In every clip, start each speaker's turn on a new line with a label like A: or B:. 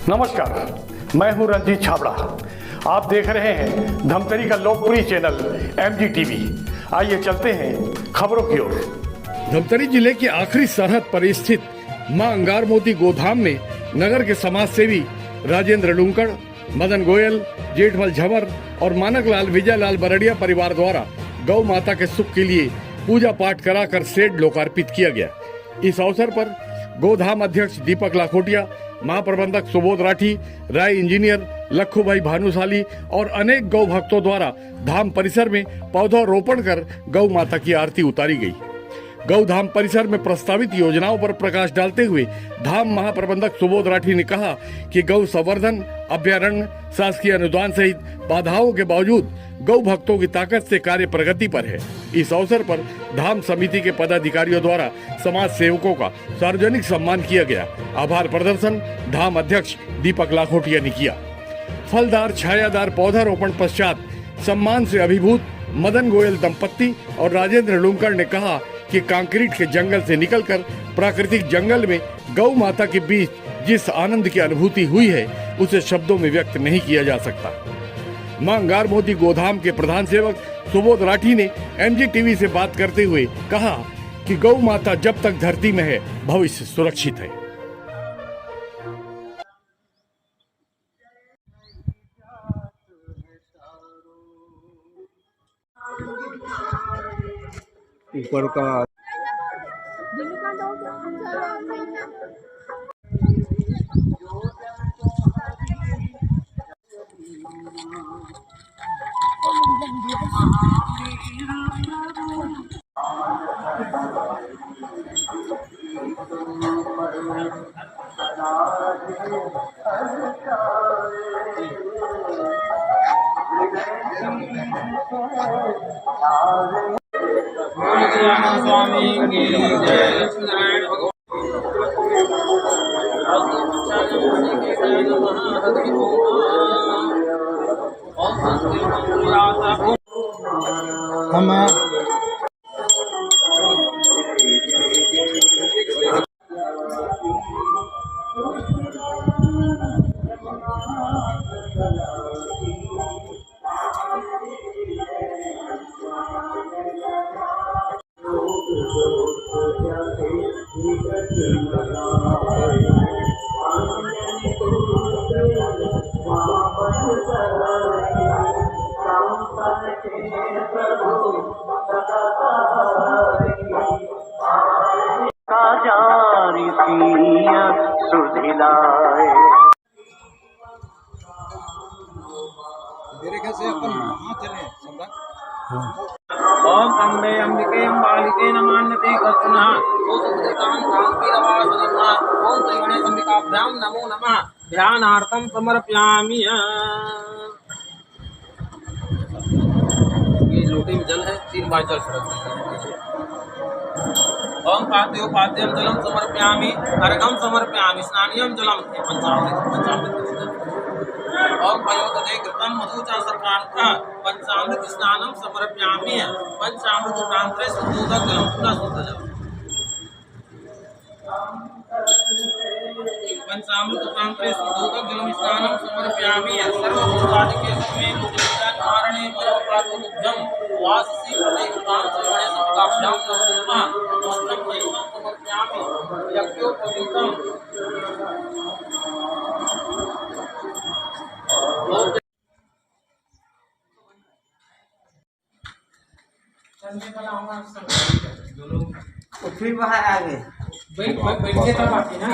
A: नमस्कार, मैं हूं रंजीत छाबड़ा। आप देख रहे हैं धमतरी का लोकप्रिय चैनल MGTV। आइए चलते हैं खबरों की ओर।
B: धमतरी जिले की आखिरी सरहद पर स्थित मां अंगार मोती गोधाम में नगर के समाज सेवी राजेंद्र लुंकड़, मदन गोयल, जेठमल झमर और मानक लाल विजय लाल बरड़िया परिवार द्वारा गौ माता के सुख के लिए पूजा पाठ कराकर शेड लोकार्पित किया गया। इस अवसर पर गोधाम अध्यक्ष दीपक लाखोटिया, महाप्रबंधक सुबोध राठी, राय इंजीनियर लखू भाई भानुशाली और अनेक गौ भक्तों द्वारा धाम परिसर में पौधारोपण कर गौ माता की आरती उतारी गई। गौधाम परिसर में प्रस्तावित योजनाओं पर प्रकाश डालते हुए धाम महाप्रबंधक सुबोध राठी ने कहा कि गौ संवर्धन अभ्यारण्य शासकीय अनुदान सहित बाधाओं के बावजूद गौ भक्तों की ताकत से कार्य प्रगति पर है। इस अवसर पर धाम समिति के पदाधिकारियों द्वारा समाज सेवकों का सार्वजनिक सम्मान किया गया। आभार प्रदर्शन धाम अध्यक्ष दीपक लाखोटिया ने किया। फलदार छायादार पौधारोपण पश्चात सम्मान से अभिभूत मदन गोयल दंपत्ति और राजेंद्र लुंकड़ ने कहा कि कंक्रीट के जंगल से निकलकर प्राकृतिक जंगल में गौ माता के बीच जिस आनंद की अनुभूति हुई है उसे शब्दों में व्यक्त नहीं किया जा सकता। मां अंगार मोती गोधाम के प्रधान सेवक सुबोध राठी ने MGTV से बात करते हुए कहा कि गौ माता जब तक धरती में है भविष्य सुरक्षित है।
C: ऊपर का
D: स्वामी की जय लक्ष्मीनारायण ओम अम्बे अंबिके अंबालिके नमान्यते कर्तनः ओम सुदीकां कांतिरवासनः ओम श्री गणेश अंबिकाभ्यां नमो नमः। ध्यानार्थं समर्पयामि। ये लोटे में जल है, 3 बार जल छिड़कते। ओम पाद्योपाद्यं जलम समर्पयामि, अर्घं समर्पयामि, स्नानियं जलम पंचामृत ओम पयोदधे घृतं मधु च सर्वार्था पंचामृत स्नानं समर्पयामि। पंचामृत प्रांतरे शुद्धोदक जलम पूरा शुद्ध जल। पंचामृत प्रांतरे शुद्धोदक जलम स्नानं समर्पयामि। सर्वभूतादिके सर्वे लोकनिकारणे परोपरातुभ्यं वाससी हृदय कृतां श्रीगणेश अंबिकाभ्यां नमो नमः। वस्त्रं सहितं समर्पयामि। यज्ञोपवीतं
E: तो फिर बाहर आ गए।
D: बैठे तब आती ना।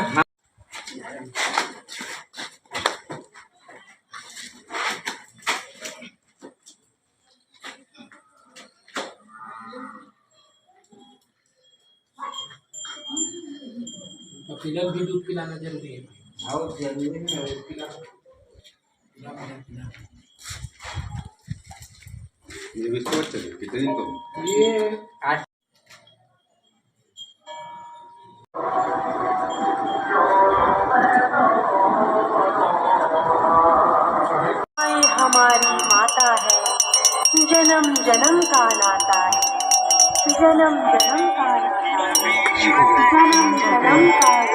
D: तो पिलर भी दूध पिलाना जरूरी है।
E: बहुत जरूरी है
C: ये विश्व बच्चे कितने दिन तो
E: ये आज
F: हमारी माता है, जन्म जन्म का नाता है, जन्म जन्म का नाता है, जन्म जन्म का नाता है।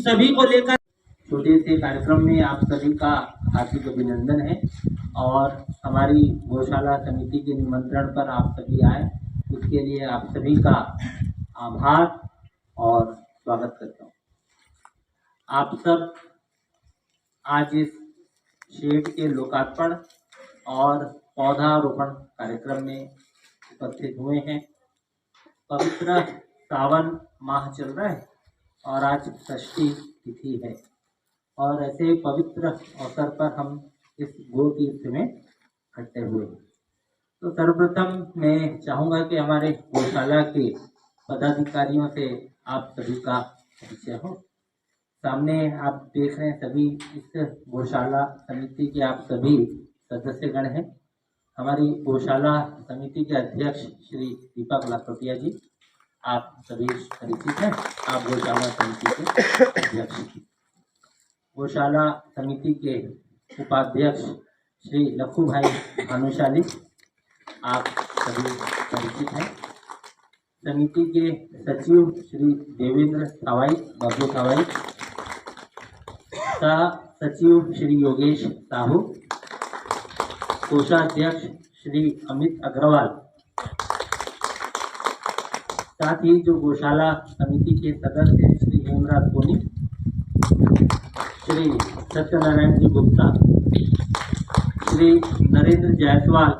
D: सभी को लेकर छोटे से कार्यक्रम में आप सभी का हार्दिक अभिनंदन है और हमारी गौशाला समिति के निमंत्रण पर आप सभी आए, उसके लिए आप सभी का आभार और स्वागत करता हूँ। आप सब आज इस शेड के लोकार्पण और पौधारोपण कार्यक्रम में उपस्थित हुए हैं। पवित्र सावन माह चल रहा है और आज षष्ठी तिथि है और ऐसे पवित्र अवसर पर हम इस गो तीर्थ में इकट्ठे हुए हैं। तो सर्वप्रथम मैं चाहूँगा कि हमारे गौशाला के पदाधिकारियों से आप सभी का परिचय हो। सामने आप देख रहे हैं सभी इस गौशाला समिति के आप सभी सदस्यगण हैं। हमारी गौशाला समिति के अध्यक्ष श्री दीपक लाखोटिया जी, आप सभी परिचित हैं। आप गौशाला समिति के अध्यक्ष हैं। गौशाला समिति के उपाध्यक्ष श्री लखू भाई भानुशाली, आप सभी परिचित हैं। समिति के सचिव श्री देवेंद्र सवाई बाबू सवाई, सह सचिव श्री योगेश साहू, कोषाध्यक्ष श्री अमित अग्रवाल, साथ ही जो गौशाला समिति के सदस्य श्री हेमराज सोनी, श्री सत्यनारायण जी गुप्ता, श्री नरेंद्र जायसवाल,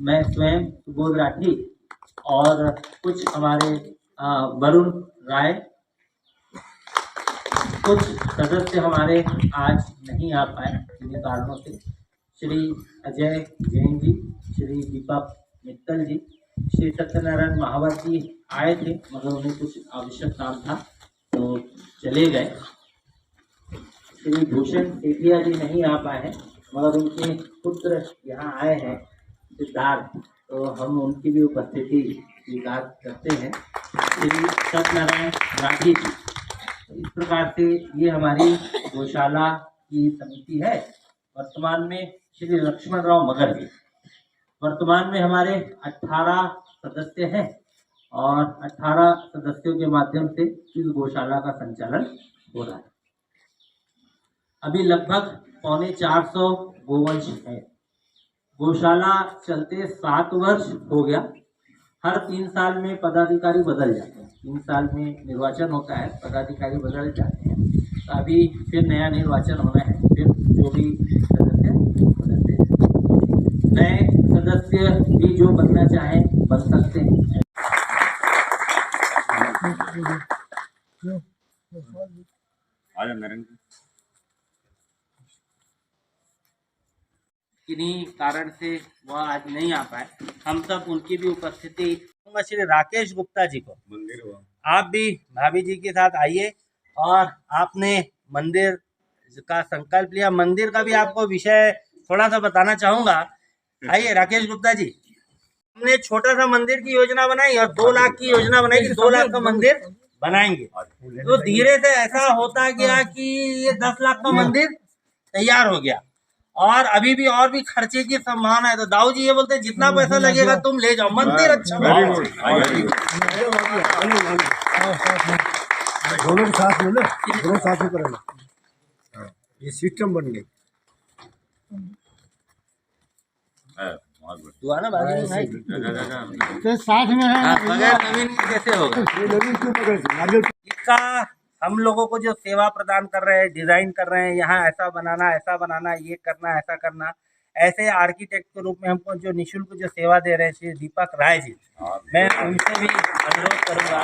D: मैं स्वयं सुबोध राठी और कुछ हमारे वरुण राय, कुछ सदस्य हमारे आज नहीं आ पाए किन्हीं कारणों से। श्री अजय जैन जी, श्री दीपक मित्तल जी, श्री सत्यनारायण महावर जी आए थे मगर उन्हें कुछ आवश्यक काम था तो चले गए। श्री भूषण सेठिया जी नहीं आ पाए हैं मगर उनके पुत्र यहाँ आए हैं सिद्धार्थ, तो हम उनकी भी उपस्थिति स्वीकार करते हैं। श्री सत्यनारायण राठी जी, इस प्रकार से ये हमारी गौशाला की समिति है। वर्तमान में श्री लक्ष्मण राव मगर जी, वर्तमान में हमारे 18 सदस्य हैं और 18 सदस्यों के माध्यम से इस गौशाला का संचालन हो रहा है। अभी लगभग 350 गोवंश है। गौशाला चलते 7 वर्ष हो गया। हर 3 साल में पदाधिकारी बदल जाते हैं। 3 साल में निर्वाचन होता है, पदाधिकारी बदल जाते हैं। तो अभी फिर नया निर्वाचन होना है, फिर जो भी सदस्य बदलते हैं। नए सदस्य भी जो बनना चाहें बन सकते हैं। किन्हीं कारण से वह आज नहीं आ पाए, हम सब उनकी भी उपस्थिति। श्री राकेश गुप्ता जी को आप भी भाभी जी के साथ आइए और आपने मंदिर का संकल्प लिया। मंदिर का भी आपको विषय थोड़ा सा बताना चाहूंगा। आइए राकेश गुप्ता जी, हमने छोटा सा मंदिर की योजना बनाई और 2 लाख की योजना बनाई कि 2 लाख का मंदिर बनाएंगे। तो धीरे से ऐसा होता गया कि ये 10 लाख का मंदिर तैयार हो गया और अभी भी और भी खर्चे की संभावना है। तो दाऊ जी ये बोलते हैं जितना पैसा लगेगा तुम ले जाओ, मंदिर अच्छा
G: दोनों साथ में ना, दोनों साथ में करना, ये सिस्टम बन गई।
D: दुआ ना बाजू में भाई,
G: तो साथ में है,
D: बगैर जमीन कैसे होगा? इसका हम लोगों को जो सेवा प्रदान कर रहे हैं, डिजाइन कर रहे हैं, यहाँ ऐसा बनाना, ये करना, ऐसा करना, ऐसे आर्किटेक्ट के रूप में हमको जो निःशुल्क जो सेवा दे रहे हैं श्री दीपक राय जी, मैं उनसे भी अनुरोध करूँगा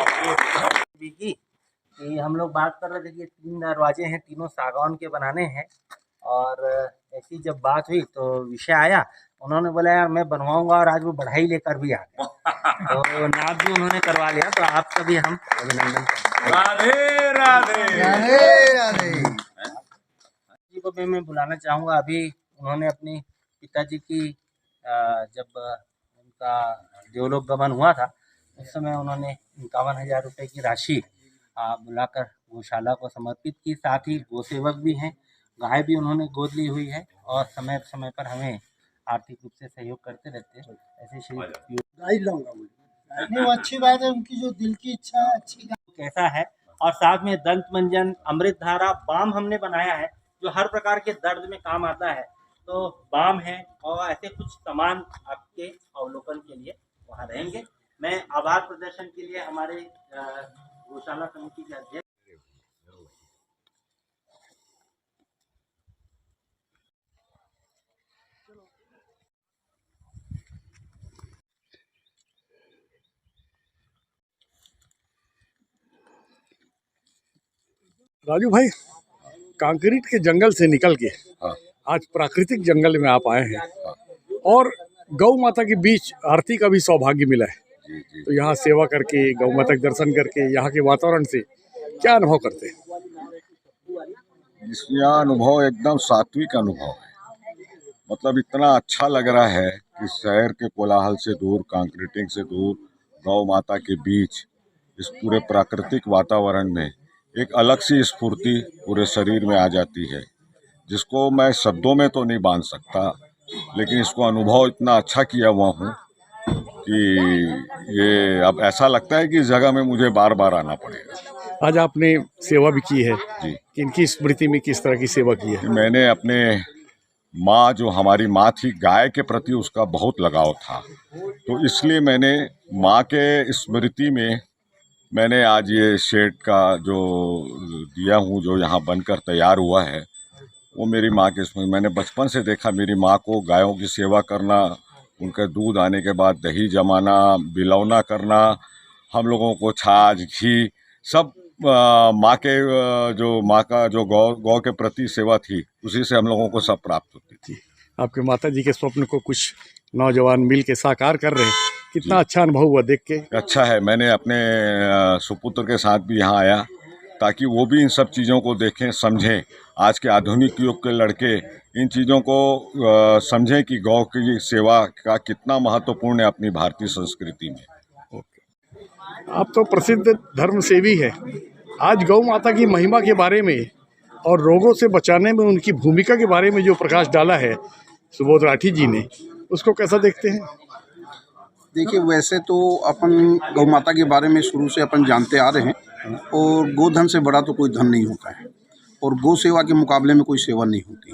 D: कि हम लोग बात कर रहे थे कि 3 दरवाजे हैं, तीनों सागौन के बनाने हैं। और ऐसी जब बात हुई तो विषय आया, उन्होंने बोला यार मैं बनवाऊंगा और आज वो बढ़ाई लेकर भी आ गए, तो नाप भी उन्होंने करवा लिया। तो आपका भी हम अभिनंदन करते हैं।
C: राधे राधे
G: राधे राधे
D: जी को भी मैं बुलाना चाहूँगा। अभी उन्होंने अपनी पिताजी की जब उनका देवलोक गमन हुआ था उस समय उन्होंने 51,000 रुपये की राशि बुलाकर गौशाला को समर्पित की। साथ ही गौसेवक भी हैं, गाय भी उन्होंने गोद ली हुई है और समय समय पर हमें आर्थिक रूप से सहयोग करते रहते हैं। ऐसे श्री
G: नहीं, वो अच्छी बात है, उनकी जो दिल की इच्छा है अच्छी।
D: कैसा है
H: और साथ में दंत मंजन, अमृत धारा, बाम हमने बनाया है जो हर प्रकार के दर्द में काम आता है। तो बाम है और ऐसे कुछ सामान आपके अवलोकन के लिए वहाँ रहेंगे। मैं आभार प्रदर्शन के लिए हमारे गौशाला समिति के अध्यक्ष
B: राजू भाई, कंक्रीट के जंगल से निकल के आज प्राकृतिक जंगल में आप आए हैं और गौ माता के बीच आरती का भी सौभाग्य मिला है। तो यहाँ सेवा करके, गौ माता के दर्शन करके, यहाँ के वातावरण से क्या अनुभव करते हैं?
I: यहाँ अनुभव एकदम सात्विक अनुभव है। मतलब इतना अच्छा लग रहा है कि शहर के कोलाहल से दूर, कंक्रीटिंग से दूर, गौ माता के बीच इस पूरे प्राकृतिक वातावरण में एक अलग सी स्फूर्ति पूरे शरीर में आ जाती है, जिसको मैं शब्दों में तो नहीं बांध सकता, लेकिन इसको अनुभव इतना अच्छा किया हुआ हूँ कि ये अब ऐसा लगता है कि इस जगह में मुझे बार बार आना पड़ेगा।
B: आज आपने सेवा भी की है
I: जी।
B: किनकी स्मृति में किस तरह की सेवा की है?
I: मैंने अपने माँ, जो हमारी माँ थी, गाय के प्रति उसका बहुत लगाव था, तो इसलिए मैंने माँ के स्मृति में मैंने आज ये शेड का जो दिया हूँ, जो यहाँ बनकर तैयार हुआ है, वो मेरी माँ के स्मृति। मैंने बचपन से देखा मेरी माँ को गायों की सेवा करना, उनका दूध आने के बाद दही जमाना, बिलौना करना, हम लोगों को छाछ, घी सब माँ के जो माँ का जो गौ के प्रति सेवा थी, उसी से हम लोगों को सब प्राप्त होती थी।
B: आपके माता जी के स्वप्न को कुछ नौजवान मिल के साकार कर रहे हैं, कितना अच्छा अनुभव हुआ देख के?
I: अच्छा है। मैंने अपने सुपुत्र के साथ भी यहाँ आया ताकि वो भी इन सब चीज़ों को देखें, समझें। आज के आधुनिक युग के लड़के इन चीज़ों को समझें कि गौ की सेवा का कितना महत्वपूर्ण है अपनी भारतीय संस्कृति में।
B: आप तो प्रसिद्ध धर्म सेवी है, आज गौ माता की महिमा के बारे में और रोगों से बचाने में उनकी भूमिका के बारे में जो प्रकाश डाला है सुबोध राठी जी ने, उसको कैसा देखते हैं?
J: देखिए, वैसे तो अपन गौ माता के बारे में शुरू से अपन जानते आ रहे हैं और गोधन से बड़ा तो कोई धन नहीं होता है और गौ सेवा के मुकाबले में कोई सेवा नहीं होती।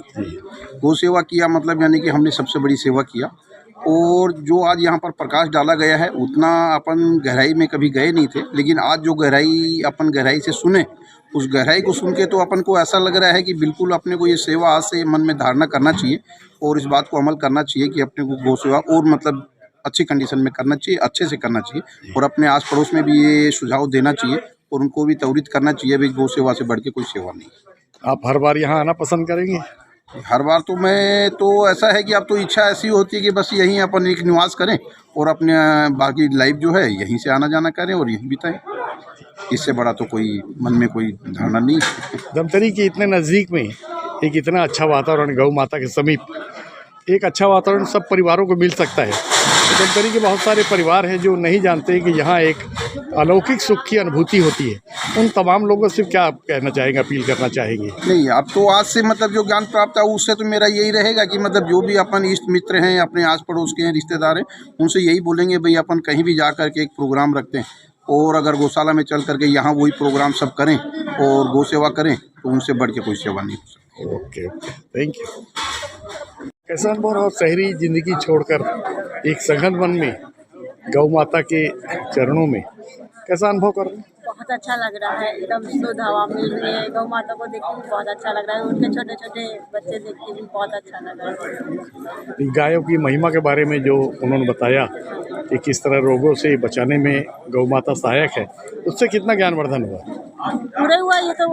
J: गौ सेवा किया मतलब यानी कि हमने सबसे बड़ी सेवा किया। और जो आज यहाँ पर प्रकाश डाला गया है, उतना अपन गहराई में कभी गए नहीं थे, लेकिन आज जो गहराई अपन गहराई से सुने, उस गहराई को सुन के तो अपन को ऐसा लग रहा है कि बिल्कुल अपने को ये सेवा आज से मन में धारणा करना चाहिए और इस बात को अमल करना चाहिए कि अपने को गौ सेवा और मतलब अच्छी कंडीशन में करना चाहिए, अच्छे से करना चाहिए और अपने आस पड़ोस में भी ये सुझाव देना चाहिए और उनको भी त्वरित करना चाहिए। भाई, गौ सेवा से बढ़ के कोई सेवा नहीं।
B: आप हर बार यहाँ आना पसंद करेंगे?
J: हर बार तो मैं तो ऐसा है कि अब तो इच्छा ऐसी होती है कि बस यहीं अपन एक निवास करें और अपने बाकी लाइफ जो है यहीं से आना जाना करें और यहीं बिताएं। इससे बड़ा तो कोई मन में कोई धारणा नहीं है।
B: धमतरी के इतने नज़दीक में एक इतना अच्छा वातावरण, गौ माता के समीप एक अच्छा वातावरण सब परिवारों को मिल सकता है। तो धमतरी के बहुत सारे परिवार हैं जो नहीं जानते कि यहाँ एक अलौकिक सुख की अनुभूति होती है। उन तमाम लोगों से क्या कहना चाहेंगे, अपील करना चाहेंगे?
J: नहीं, अब तो आज से मतलब जो ज्ञान प्राप्त है उससे तो मेरा यही रहेगा कि मतलब जो भी अपन इष्ट मित्र हैं, अपने आस पड़ोस के हैं, रिश्तेदार हैं, उनसे यही बोलेंगे भाई अपन कहीं भी जा कर के एक प्रोग्राम रखते हैं और अगर गौशाला में चल करके यहाँ वही प्रोग्राम सब करें और गौ सेवा करें तो उनसे बढ़ के कोई सेवा नहीं हो सकती।
B: Okay, thank you. कैसा अनुभव रहा शहरी ज़िंदगी छोड़कर एक सघन वन में गौ माता के चरणों में, कैसा अनुभव कर रहे हैं?
K: बहुत अच्छा लग रहा है, एकदम शुद्ध हवा मिल रही है। गौ माता को देख के भी बहुत अच्छा लग रहा है, उनके छोटे छोटे बच्चे देख के भी बहुत अच्छा लग रहा है।
B: गायों की महिमा के बारे में जो उन्होंने बताया कि किस तरह रोगों से बचाने में गौ माता सहायक है, उससे कितना ज्ञानवर्धन हुआ?
K: पूरे हुआ। ये तो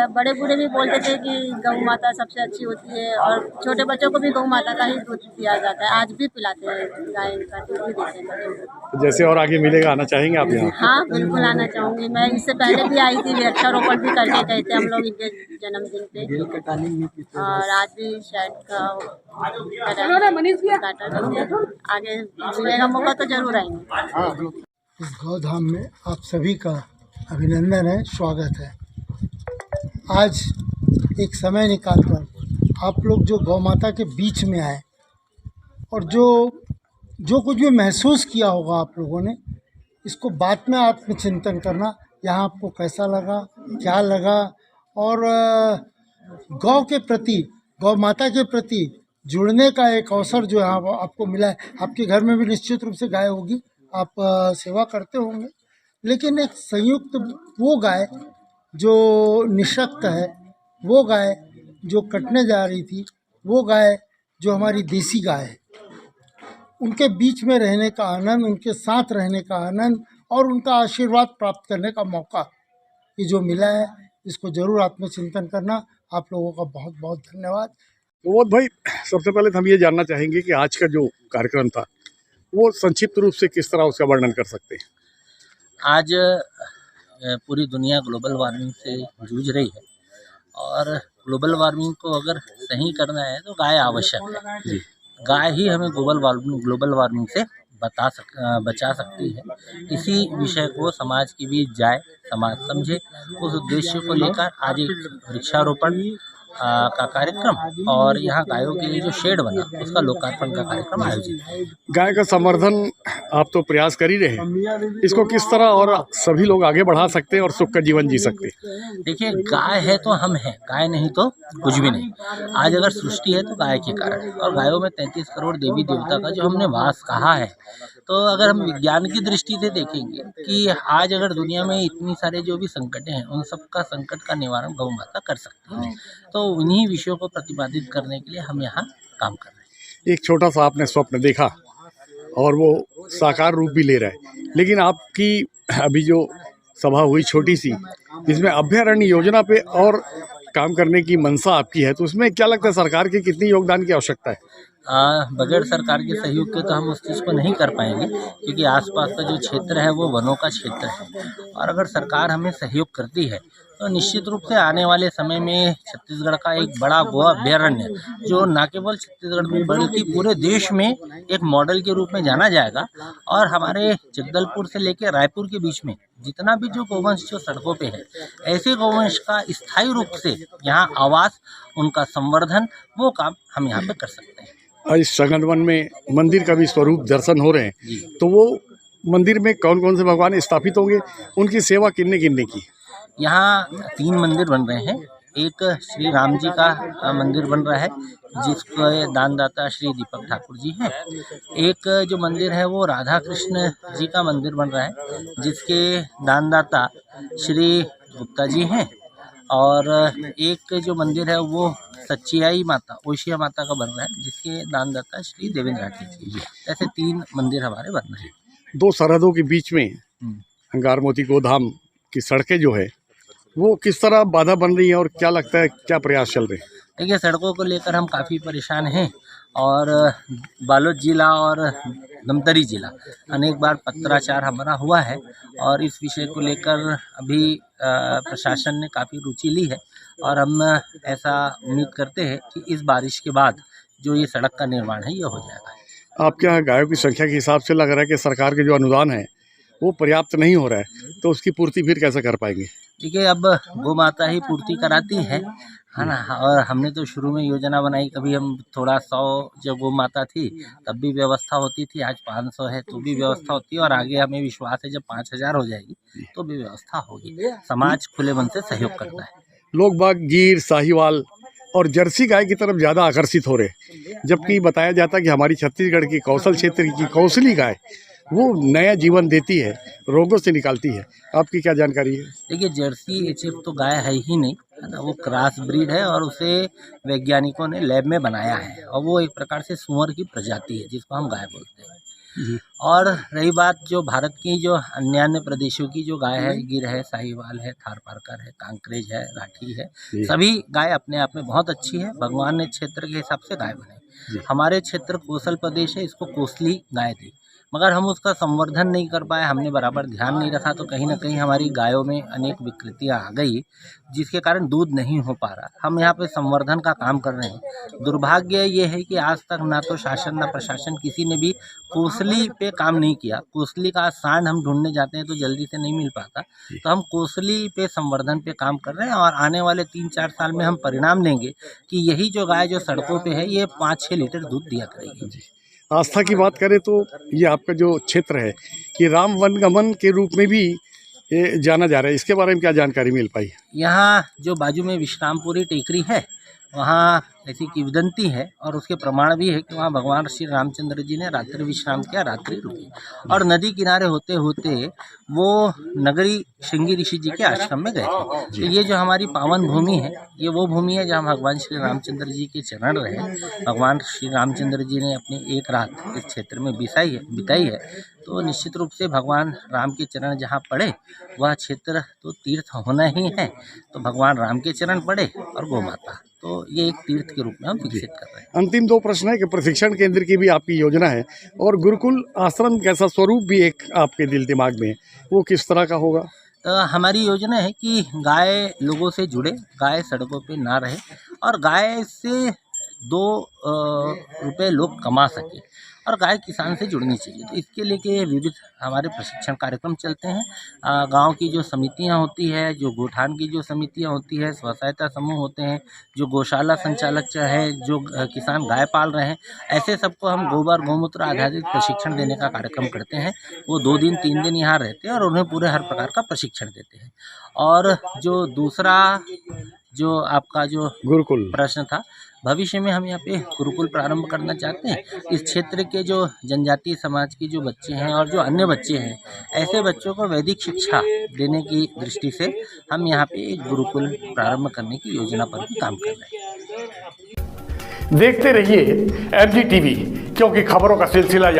K: बड़े बूढ़े भी बोलते थे कि गौ माता सबसे अच्छी होती है और छोटे बच्चों को भी गौ माता का ही दूध दिया जाता है, आज भी पिलाते हैं, गाय का दूध भी देते हैं बच्चों को।
B: जैसे और आगे मिलेगा, आना चाहेंगे आप यहाँ?
K: हाँ, बिल्कुल आना चाहूँगी। मैं इससे पहले भी आई थी, वृक्षारोपण भी करके गए थे हम लोग इनके जन्मदिन पे और आज भी शायद आगे मिलेगा मौका तो जरूर आएंगे।
G: इस गौधाम में आप सभी का अभिनंदन है, स्वागत है। आज एक समय निकाल कर आप लोग जो गौ माता के बीच में आए और जो कुछ भी महसूस किया होगा आप लोगों ने, इसको बाद में आत्मचिंतन करना यहाँ आपको कैसा लगा, क्या लगा, और गौ के प्रति, गौ माता के प्रति जुड़ने का एक अवसर जो है आपको मिला है। आपके घर में भी निश्चित रूप से गाय होगी, आप सेवा करते होंगे, लेकिन एक संयुक्त वो गाय जो निःशक्त है, वो गाय जो कटने जा रही थी, वो गाय जो हमारी देसी गाय है, उनके बीच में रहने का आनंद, उनके साथ रहने का आनंद और उनका आशीर्वाद प्राप्त करने का मौका ये जो मिला है, इसको जरूर आत्मचिंतन करना। आप लोगों का बहुत बहुत धन्यवाद।
B: प्रमोद भाई, सबसे पहले तो हम ये जानना चाहेंगे कि आज का जो कार्यक्रम था वो संक्षिप्त रूप से किस तरह उसका वर्णन कर सकते हैं?
H: आज पूरी दुनिया ग्लोबल वार्मिंग से जूझ रही है और ग्लोबल वार्मिंग को अगर सही करना है तो गाय आवश्यक है। गाय ही हमें ग्लोबल वार्मिंग से बचा सकती है। इसी विषय को समाज के बीच जाए, समाज समझे, उस उद्देश्य को लेकर आज एक वृक्षारोपण का कार्यक्रम और यहाँ गायों के लिए जो शेड बना उसका लोकार्पण का कार्यक्रम आयोजित है।
B: गाय का संवर्धन आप तो प्रयास कर ही रहे हैं, इसको किस तरह और सभी लोग आगे बढ़ा सकते हैं और सुख का जीवन जी सकते हैं?
H: देखिए, गाय है तो हम हैं, गाय नहीं तो कुछ भी नहीं। आज अगर सृष्टि है तो गाय के कारण, और गायों में 33 करोड़ देवी देवता का जो हमने वास कहा है, तो अगर हम विज्ञान की दृष्टि से देखेंगे कि आज अगर दुनिया में इतनी सारे जो भी संकटें हैं उन सब का संकट का निवारण गौ माता कर सकती है, तो उन्हीं विषयों को प्रतिपादित करने के लिए हम यहाँ काम कर रहे हैं।
B: एक छोटा सा आपने स्वप्न देखा और वो साकार रूप भी ले रहा है, लेकिन आपकी अभी जो सभा हुई छोटी सी, जिसमें अभयारण्य योजना पे और काम करने की मंशा आपकी है, तो उसमें क्या लगता है सरकार के कितनी योगदान की आवश्यकता है?
H: बगैर सरकार के सहयोग के तो हम उस चीज़ को नहीं कर पाएंगे, क्योंकि आसपास का जो क्षेत्र है वो वनों का क्षेत्र है, और अगर सरकार हमें सहयोग करती है तो निश्चित रूप से आने वाले समय में छत्तीसगढ़ का एक बड़ा गो अभयारण्य, जो न केवल छत्तीसगढ़ में बल्कि पूरे देश में एक मॉडल के रूप में जाना जाएगा, और हमारे जगदलपुर से लेकर रायपुर के बीच में जितना भी जो गौवंश जो सड़कों पे है, ऐसे गौवंश का स्थायी रूप से यहाँ आवास, उनका संवर्धन, वो काम हम यहाँ पे कर सकते हैं।
B: इस संगमवन में मंदिर का भी स्वरूप दर्शन हो रहे हैं, तो वो मंदिर में कौन कौन से भगवान स्थापित होंगे, उनकी सेवा किन्ने किन्ने की?
H: यहाँ 3 मंदिर बन रहे हैं। एक श्री राम जी का मंदिर बन रहा है, जिसको दानदाता श्री दीपक ठाकुर जी हैं। एक जो मंदिर है वो राधा कृष्ण जी का मंदिर बन रहा है, जिसके दानदाता श्री गुप्ता जी हैं। और एक जो मंदिर है वो सच्चियाई माता, ओशिया माता का बन रहा है, जिसके दानदाता श्री देवेंद्र राठी जी। ऐसे 3 मंदिर हमारे बन रहे हैं।
B: 2 सरहदों के बीच में अंगार मोती गोधाम की सड़कें जो है वो किस तरह बाधा बन रही है, और क्या लगता है क्या प्रयास चल रहे हैं?
H: देखिए, सड़कों को लेकर हम काफ़ी परेशान हैं, और बालोद जिला और धमतरी जिला अनेक बार पत्राचार हमारा हुआ है, और इस विषय को लेकर अभी प्रशासन ने काफ़ी रुचि ली है, और हम ऐसा उम्मीद करते हैं कि इस बारिश के बाद जो ये सड़क का निर्माण है ये हो जाएगा।
B: आपके यहाँ गायों की संख्या के हिसाब से लग रहा है कि सरकार के जो अनुदान है वो पर्याप्त नहीं हो रहा है, तो उसकी पूर्ति फिर कैसे कर पाएंगे?
H: देखिए, अब गौ माता ही पूर्ति कराती है ना, और हमने तो शुरू में योजना बनाई, कभी हम थोड़ा 100 जब गौ माता थी तब भी व्यवस्था होती थी, आज 500 है तो भी व्यवस्था होती है, और आगे हमें विश्वास है जब 5000 हो जाएगी तो भी व्यवस्था होगी। समाज खुले मन से सहयोग करता है।
B: लोग बाग गिर, साहिवाल और जर्सी गाय की तरफ ज़्यादा आकर्षित हो रहे, जबकि बताया जाता है कि हमारी छत्तीसगढ़ की कौशल क्षेत्र की कौशली गाय वो नया जीवन देती है, रोगों से निकालती है। आपकी क्या जानकारी है?
H: देखिए, जर्सी HF तो गाय है ही नहीं, है ना, वो क्रॉस ब्रीड है, और उसे वैज्ञानिकों ने लैब में बनाया है, और वो एक प्रकार से सूअर की प्रजाति है जिसको हम गाय बोलते हैं। और रही बात जो भारत की जो अन्य प्रदेशों की जो गाय है, गिर है, साहिवाल है, थारपारकर है, कांकरेज है, राठी है, सभी गाय अपने आप में बहुत अच्छी है। भगवान ने क्षेत्र के हिसाब से गाय बनाई। हमारे क्षेत्र कोसल प्रदेश है, इसको कोसली गाय दी, मगर हम उसका संवर्धन नहीं कर पाए, हमने बराबर ध्यान नहीं रखा, तो कहीं ना कहीं हमारी गायों में अनेक विकृतियां आ गई, जिसके कारण दूध नहीं हो पा रहा। हम यहाँ पे संवर्धन का काम कर रहे हैं। दुर्भाग्य ये है कि आज तक ना तो शासन ना प्रशासन किसी ने भी कोसली पे काम नहीं किया। कोसली का सांड हम ढूंढने जाते हैं तो जल्दी से नहीं मिल पाता, तो हम कोसली पे संवर्धन पे काम कर रहे हैं, और आने वाले 3-4 साल में हम परिणाम लेंगे कि यही जो गाय जो सड़कों पे है ये 5-6 लीटर दूध दिया करेगी।
B: आस्था की बात करें तो ये आपका जो क्षेत्र है, ये राम वनगमन के रूप में भी ये जाना जा रहा है, इसके बारे में क्या जानकारी मिल पाई?
H: यहाँ जो बाजू में विश्रामपुरी टेकरी है वहाँ ऐसी किंवदंती है और उसके प्रमाण भी है कि वहाँ भगवान श्री रामचंद्र जी ने रात्रि विश्राम किया, रात्रि रुकी और नदी किनारे होते होते वो नगरी श्रृंगी ऋषि जी के आश्रम में गए थे। तो ये जो हमारी पावन भूमि है, ये वो भूमि है जहाँ भगवान श्री रामचंद्र जी के चरण रहे। भगवान श्री रामचंद्र जी ने अपनी एक रात इस क्षेत्र में बिताई है। तो निश्चित रूप से भगवान राम के चरण जहाँ पड़े वह क्षेत्र तो तीर्थ होना ही है। तो भगवान राम के चरण पड़े और गौ माता, तो ये एक तीर्थ के रूप में हम विकसित कर रहे हैं।
B: अंतिम 2 प्रश्न है कि प्रशिक्षण केंद्र की भी आपकी योजना है और गुरुकुल आश्रम कैसा स्वरूप भी एक आपके दिल दिमाग में, वो किस तरह का होगा?
H: तो हमारी योजना है कि गाय लोगों से जुड़े, गाय सड़कों पे ना रहे और गाय से 2 रुपये लोग कमा सके और गाय किसान से जुड़नी चाहिए। तो इसके लिए विविध हमारे प्रशिक्षण कार्यक्रम चलते हैं। गांव की जो समितियां होती है, जो गोठान की जो समितियां होती है, स्व सहायता समूह होते हैं, जो गौशाला संचालक है, जो किसान गाय पाल रहे हैं, ऐसे सबको हम गोबर गौमूत्र आधारित प्रशिक्षण देने का कार्यक्रम करते हैं। वो 2 दिन 3 दिन यहाँ रहते हैं और उन्हें पूरे हर प्रकार का प्रशिक्षण देते हैं। और जो दूसरा जो आपका जो
B: गुरुकुल
H: प्रश्न था, भविष्य में हम यहाँ पे गुरुकुल प्रारंभ करना चाहते हैं। इस क्षेत्र के जो जनजातीय समाज के जो बच्चे हैं और जो अन्य बच्चे हैं, ऐसे बच्चों को वैदिक शिक्षा देने की दृष्टि से हम यहाँ पे एक गुरुकुल प्रारंभ करने की योजना पर भी काम कर रहे हैं।
A: देखते रहिए MG TV, क्योंकि खबरों का सिलसिला